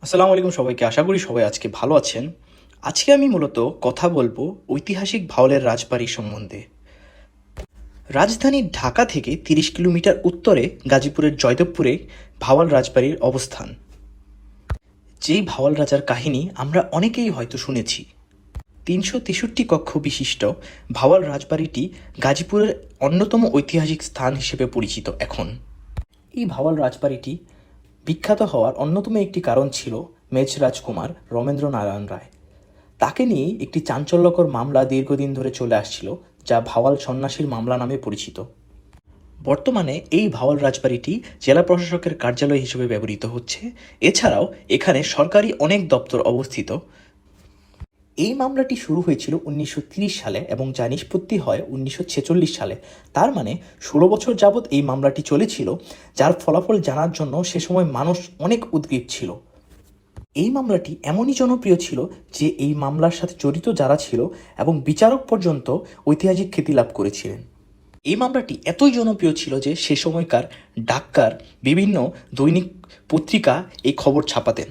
আসসালামু আলাইকুম সবাইকে। আশা করি সবাই আজকে ভালো আছেন। আজকে আমি মূলত কথা বলবো ঐতিহাসিক ভাওয়ালের রাজবাড়ি সম্বন্ধে। রাজধানী ঢাকা থেকে ৩০ কিলোমিটার উত্তরে গাজীপুরের জয়দেবপুরে ভাওয়াল রাজবাড়ির অবস্থান। যেই ভাওয়াল রাজার কাহিনী আমরা অনেকেই হয়তো শুনেছি। ৩৬৩ কক্ষ বিশিষ্ট ভাওয়াল রাজবাড়িটি গাজীপুরের অন্যতম ঐতিহাসিক স্থান হিসেবে পরিচিত এখন। এই ভাওয়াল রাজবাড়িটি বিখ্যাত হওয়ার অন্যতম একটি কারণ ছিল মেজ রাজকুমার রমেন্দ্র নারায়ণ রায়। তাকে নিয়ে একটি চাঞ্চল্যকর মামলা দীর্ঘদিন ধরে চলে আসছিল, যা ভাওয়াল সন্ন্যাসীর মামলা নামে পরিচিত। বর্তমানে এই ভাওয়াল রাজবাড়িটি জেলা প্রশাসকের কার্যালয় হিসেবে ব্যবহৃত হচ্ছে। এছাড়াও এখানে সরকারি অনেক দপ্তর অবস্থিত। এই মামলাটি শুরু হয়েছিল ১৯৩০ সালে এবং যা নিষ্পত্তি হয় ১৯৪৬ সালে। তার মানে ১৬ বছর যাবৎ এই মামলাটি চলেছিল, যার ফলাফল জানার জন্য সে সময় মানুষ অনেক উদ্গ্রীব ছিল। এই মামলাটি এমনই জনপ্রিয় ছিল যে এই মামলার সাথে জড়িত যারা ছিল এবং বিচারক পর্যন্ত ঐতিহাসিক খ্যাতি লাভ করেছিলেন। এই মামলাটি এতই জনপ্রিয় ছিল যে সে সময়কার ডাক্তার বিভিন্ন দৈনিক পত্রিকা এই খবর ছাপাতেন।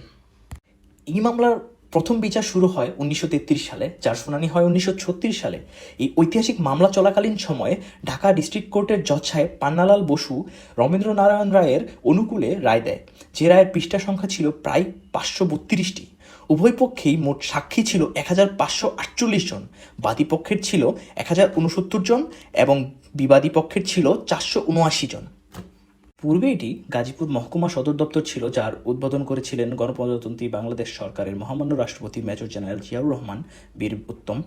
এই মামলার প্রথম বিচার শুরু হয় ১৯৩৩ সালে, যার শুনানি হয় ১৯৩৬ সালে। এই ঐতিহাসিক মামলা চলাকালীন সময়ে ঢাকা ডিস্ট্রিক্ট কোর্টের জজ সাহেব পান্নালাল বসু রমেন্দ্র নারায়ণ রায়ের অনুকূলে রায় দেয়, যে রায়ের পৃষ্ঠা সংখ্যা ছিল প্রায় ৫৩২টি। উভয় পক্ষেই মোট সাক্ষী ছিল ১৫৪৮ জন, বাদী পক্ষের ছিল ১০৬৯ জন এবং বিবাদী পক্ষের ছিল ৪৭৯ জন। পূর্বে এটি গাজীপুর মহকুমা সদর দপ্তর ছিল, যার উদ্বোধন করেছিলেন গণপ্রজাতন্ত্রী বাংলাদেশ সরকারের মহামান্য রাষ্ট্রপতি মেজর জেনারেল জিয়াউর রহমান বীর উত্তম।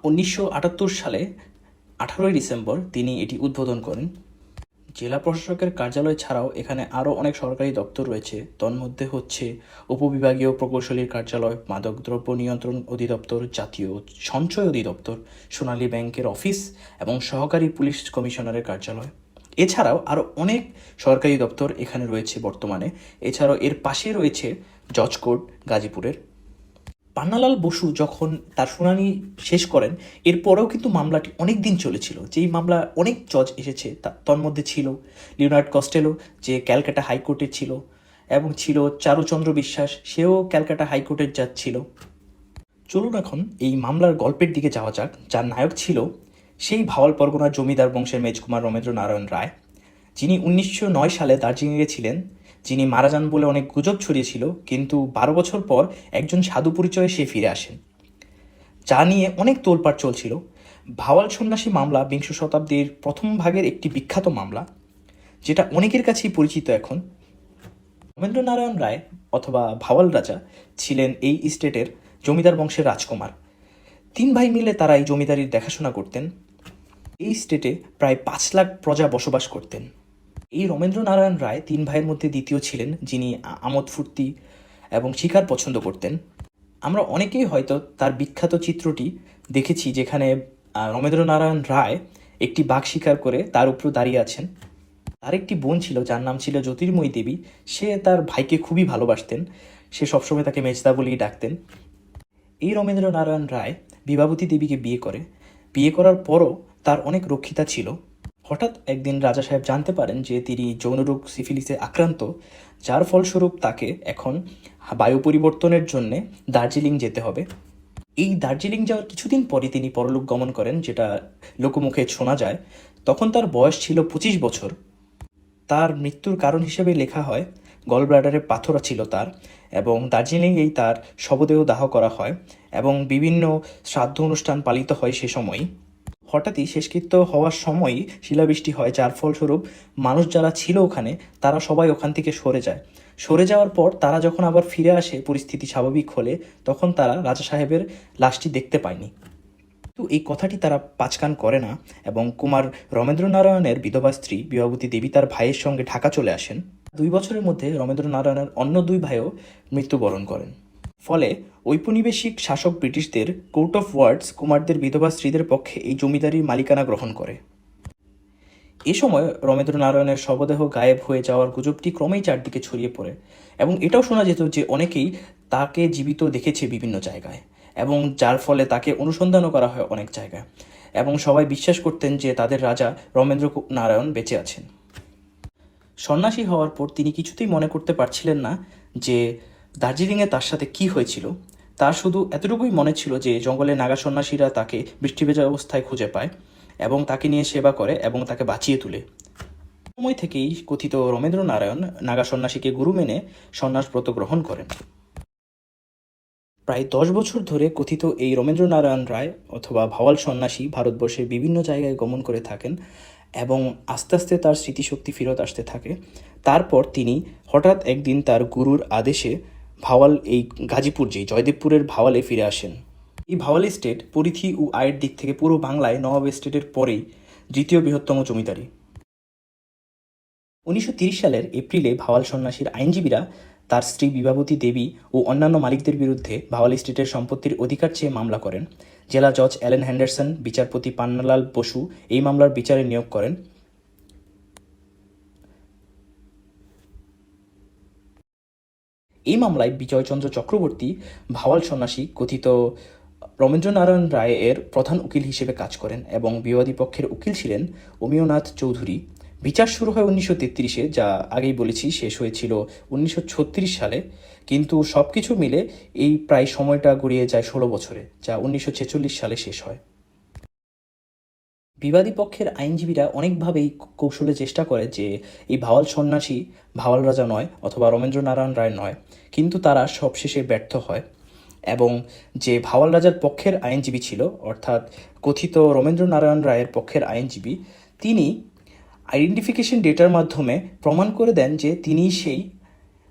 ১৯৭৮ সালে ১৮ই ডিসেম্বর তিনি এটি উদ্বোধন করেন। জেলা প্রশাসকের কার্যালয় ছাড়াও এখানে আরও অনেক সরকারি দপ্তর রয়েছে। তন্মধ্যে হচ্ছে উপবিভাগীয় প্রকৌশলীর কার্যালয়, মাদকদ্রব্য নিয়ন্ত্রণ অধিদপ্তর, জাতীয় সঞ্চয় অধিদপ্তর, সোনালী ব্যাংকের অফিস এবং সহকারী পুলিশ কমিশনারের কার্যালয়। এছাড়াও আরও অনেক সরকারি দপ্তর এখানে রয়েছে বর্তমানে। এছাড়াও এর পাশে রয়েছে জজ কোর্ট গাজীপুরের। পান্নালাল বসু যখন তার শুনানি শেষ করেন, এরপরেও কিন্তু মামলাটি অনেক দিন চলেছিল। যেই মামলা অনেক জজ এসেছে, তন্মধ্যে ছিল লিওনার্ড কস্টেলো, যে ক্যালকাটা হাইকোর্টের ছিল, এবং ছিল চারুচন্দ্র বিশ্বাস, সেও ক্যালকাটা হাইকোর্টের জাজ ছিল। চলুন এখন এই মামলার গল্পের দিকে যাওয়া যাক। যার নায়ক ছিল সেই ভাওয়াল পরগনার জমিদার বংশের মেজকুমার রমেন্দ্র নারায়ণ রায়, যিনি ১৯০৯ সালে দার্জিলিংয়ে ছিলেন, যিনি মারা যান বলে অনেক গুজব ছড়িয়েছিল। কিন্তু ১২ বছর পর একজন সাধু পরিচয়ে সে ফিরে আসেন, যা নিয়ে অনেক তোলপাড় চলছিল। ভাওয়াল সন্ন্যাসী মামলা বিংশ শতাব্দীর প্রথম ভাগের একটি বিখ্যাত মামলা, যেটা অনেকের কাছেই পরিচিত এখন। রমেন্দ্র নারায়ণ রায় অথবা ভাওয়াল রাজা ছিলেন এই স্টেটের জমিদার বংশের রাজকুমার। ৩ ভাই মিলে তারা এই জমিদারির দেখাশোনা করতেন। এই স্টেটে প্রায় ৫ লাখ প্রজা বসবাস করতেন। এই রমেন্দ্র নারায়ণ রায় ৩ ভাইয়ের মধ্যে দ্বিতীয় ছিলেন, যিনি আমোদ ফুর্তি এবং শিকার পছন্দ করতেন। আমরা অনেকেই হয়তো তার বিখ্যাত চিত্রটি দেখেছি, যেখানে রমেন্দ্র নারায়ণ রায় একটি বাঘ শিকার করে তার উপর দাঁড়িয়ে আছেন। তার একটি বোন ছিল যার নাম ছিল জ্যোতির্ময়ী দেবী। সে তার ভাইকে খুবই ভালোবাসতেন, সে সবসময় তাকে মেজদা বলেই ডাকতেন। এই রমেন্দ্র নারায়ণ রায় বিভাবতী দেবীকে বিয়ে করে। বিয়ে করার পরও তার অনেক রক্ষিতা ছিল। হঠাৎ একদিন রাজা সাহেব জানতে পারেন যে তিনি যৌনরোগ সিফিলিসে আক্রান্ত, যার ফলস্বরূপ তাকে এখন বায়ু পরিবর্তনের জন্যে দার্জিলিং যেতে হবে। এই দার্জিলিং যাওয়ার কিছুদিন পরে তিনি পরলোক গমন করেন, যেটা লোকমুখে শোনা যায়। তখন তার বয়স ছিল ২৫ বছর। তার মৃত্যুর কারণ হিসেবে লেখা হয় গল ব্লাডারে পাথর ছিল তার, এবং দার্জিলিংয়েই তার শবদেহ দাহ করা হয় এবং বিভিন্ন শ্রাদ্ধ অনুষ্ঠান পালিত হয় সে সময়ই। হঠাৎই শেষকৃত্য হওয়ার সময়ই শিলাবৃষ্টি হয়, যার ফলস্বরূপ মানুষ যারা ছিল ওখানে তারা সবাই ওখান থেকে সরে যায়। সরে যাওয়ার পর তারা যখন আবার ফিরে আসে, পরিস্থিতি স্বাভাবিক হলে, তখন তারা রাজা সাহেবের লাশটি দেখতে পায়নি। কিন্তু এই কথাটি তারা পাঁচকান করে না এবং কুমার রমেন্দ্র নারায়ণের বিধবা স্ত্রী বিভাবতী দেবী তার ভাইয়ের সঙ্গে ঢাকা চলে আসেন। ২ বছরের মধ্যে রমেন্দ্র নারায়ণের অন্য ২ ভাইও মৃত্যুবরণ করেন। ফলে ঔপনিবেশিক শাসক ব্রিটিশদের কোর্ট অফ ওয়ার্ডস কুমারদের বিধবা স্ত্রীদের পক্ষে এই জমিদারির মালিকানা গ্রহণ করে। এ সময় রমেন্দ্র নারায়ণের শবদেহ গায়েব হয়ে যাওয়ার গুজবটি ক্রমেই চারদিকে ছড়িয়ে পড়ে এবং এটাও শোনা যেত যে অনেকেই তাকে জীবিত দেখেছে বিভিন্ন জায়গায়, এবং যার ফলে তাকে অনুসন্ধানও করা হয় অনেক জায়গায়, এবং সবাই বিশ্বাস করতেন যে তাদের রাজা রমেন্দ্র নারায়ণ বেঁচে আছেন। সন্ন্যাসী হওয়ার পর তিনি কিছুতেই মনে করতে পারছিলেন না যে দার্জিলিংয়ে তার সাথে কি হয়েছিল তার শুধু এতটুকুই মনে ছিল যে জঙ্গলে নাগা সন্ন্যাসীরা তাকে বৃষ্টি ভেজা অবস্থায় খুঁজে পায় এবং তাকে নিয়ে সেবা করে এবং তাকে বাঁচিয়ে তোলে। সময় থেকেই কথিত রমেন্দ্র নারায়ণ নাগা সন্ন্যাসীকে গুরু মেনে সন্ন্যাস ব্রত গ্রহণ করেন। প্রায় 10 বছর ধরে কথিত এই রমেন্দ্র নারায়ণ রায় অথবা ভাওয়াল সন্ন্যাসী ভারতবর্ষের বিভিন্ন জায়গায় গমন করে থাকেন এবং আস্তে আস্তে তার স্মৃতিশক্তি ফেরত আসতে থাকে। তারপর তিনি হঠাৎ একদিন তার গুরুর আদেশে ভাওয়াল এই গাজীপুর যে জয়দেবপুরের ভাওয়ালে ফিরে আসেন। এই ভাওয়াল স্টেট পরিধি ও আয়ের দিক থেকে পুরো বাংলায় নবাব স্টেটের পরেই দ্বিতীয় বৃহত্তম জমিদারি। 1930 সালের এপ্রিলে ভাওয়াল সন্ন্যাসীর আইনজীবীরা তার স্ত্রী বিভাবতী দেবী ও অন্যান্য মালিকদের বিরুদ্ধে ভাওয়াল স্টেটের সম্পত্তির অধিকার চেয়ে মামলা করেন। জেলা জজ অ্যালেন হ্যান্ডারসন বিচারপতি পান্নালাল বসু এই মামলার বিচারে নিয়োগ করেন। এই মামলায় বিজয়চন্দ্র চক্রবর্তী ভাওয়াল সন্ন্যাসী কথিত রমেন্দ্র নারায়ণ রায় এর প্রধান উকিল হিসেবে কাজ করেন এবং বিবাদী পক্ষের উকিল ছিলেন অমিয়নাথ চৌধুরী। বিচার শুরু হয় 1933-এ, যা আগেই বলেছি শেষ হয়েছিল 1936 সালে, কিন্তু সব কিছু মিলে এই প্রায় সময়টা গড়িয়ে যায় 16 বছরে, যা 1946 সালে শেষ হয়। বিবাদী পক্ষের আইনজীবীরা অনেকভাবেই কৌশলে চেষ্টা করে যে এই ভাওয়াল সন্ন্যাসী ভাওয়াল রাজা নয় অথবা রমেন্দ্র নারায়ণ রায় নয়, কিন্তু তারা সবশেষে ব্যর্থ হয় এবং যে ভাওয়াল রাজার পক্ষের আইনজীবী ছিল অর্থাৎ কথিত রমেন্দ্র নারায়ণ রায়ের পক্ষের আইনজীবী, তিনি আইডেন্টিফিকেশন ডেটার মাধ্যমে প্রমাণ করে দেন যে তিনিই সেই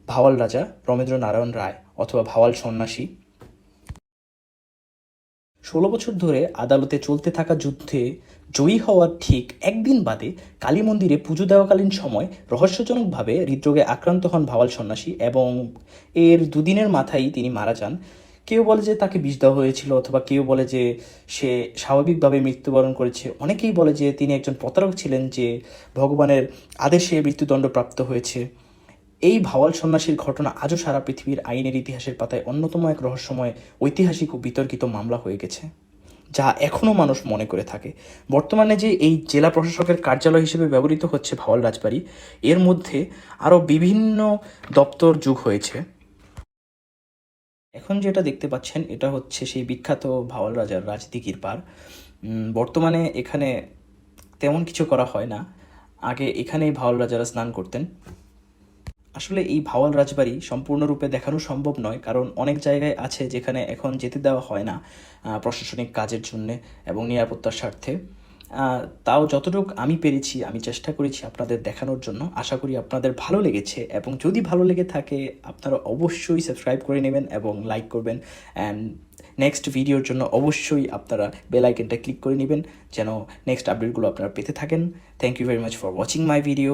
ভাওয়াল রাজা রমেন্দ্র নারায়ণ রায় অথবা ভাওয়াল সন্ন্যাসী। 16 বছর ধরে আদালতে চলতে থাকা যুদ্ধে জয়ী হওয়ার ঠিক একদিন বাদে কালী মন্দিরে পুজো দেওয়াকালীন সময় রহস্যজনকভাবে হৃদরোগে আক্রান্ত হন ভাওয়াল সন্ন্যাসী এবং এর দুদিনের মাথায় তিনি মারা যান। কেউ বলে যে তাকে বিষ দেওয়া হয়েছিল অথবা কেউ বলে যে সে স্বাভাবিকভাবে মৃত্যুবরণ করেছে। অনেকেই বলে যে তিনি একজন প্রতারক ছিলেন, যে ভগবানের আদেশে মৃত্যুদণ্ডপ্রাপ্ত হয়েছে। এই ভাওয়াল সন্ন্যাসীর ঘটনা আজও সারা পৃথিবীর আইনের ইতিহাসের পাতায় অন্যতম এক রহস্যময়, ঐতিহাসিক ও বিতর্কিত মামলা হয়ে গেছে, যা এখনও মানুষ মনে করে থাকে। বর্তমানে যে এই জেলা প্রশাসকের কার্যালয় হিসেবে ব্যবহৃত হচ্ছে ভাওয়াল রাজবাড়ি, এর মধ্যে আরও বিভিন্ন দপ্তর যোগ হয়েছে। এখন যেটা দেখতে পাচ্ছেন এটা হচ্ছে সেই বিখ্যাত ভাওয়াল রাজার রাজদিঘির পাড়। বর্তমানে এখানে তেমন কিছু করা হয় না, আগে এখানেই ভাওয়াল রাজারা স্নান করতেন। আসলে এই ভাওয়াল রাজবাড়ি সম্পূর্ণরূপে দেখানো সম্ভব নয়, কারণ অনেক জায়গায় আছে যেখানে এখন যেতে দেওয়া হয় না প্রশাসনিক কাজের জন্যে এবং নিরাপত্তার স্বার্থে। তাও যতটুকু আমি পেরেছি আমি চেষ্টা করেছি আপনাদের দেখানোর জন্য। আশা করি আপনাদের ভালো লেগেছে এবং যদি ভালো লেগে থাকে আপনারা অবশ্যই সাবস্ক্রাইব করে নেবেন এবং লাইক করবেন। অ্যান্ড নেক্সট ভিডিওর জন্য অবশ্যই আপনারা বেল আইকনটা ক্লিক করে নেবেন যেন নেক্সট আপডেটগুলো আপনারা পেতে থাকেন। Thank you very much for watching my video.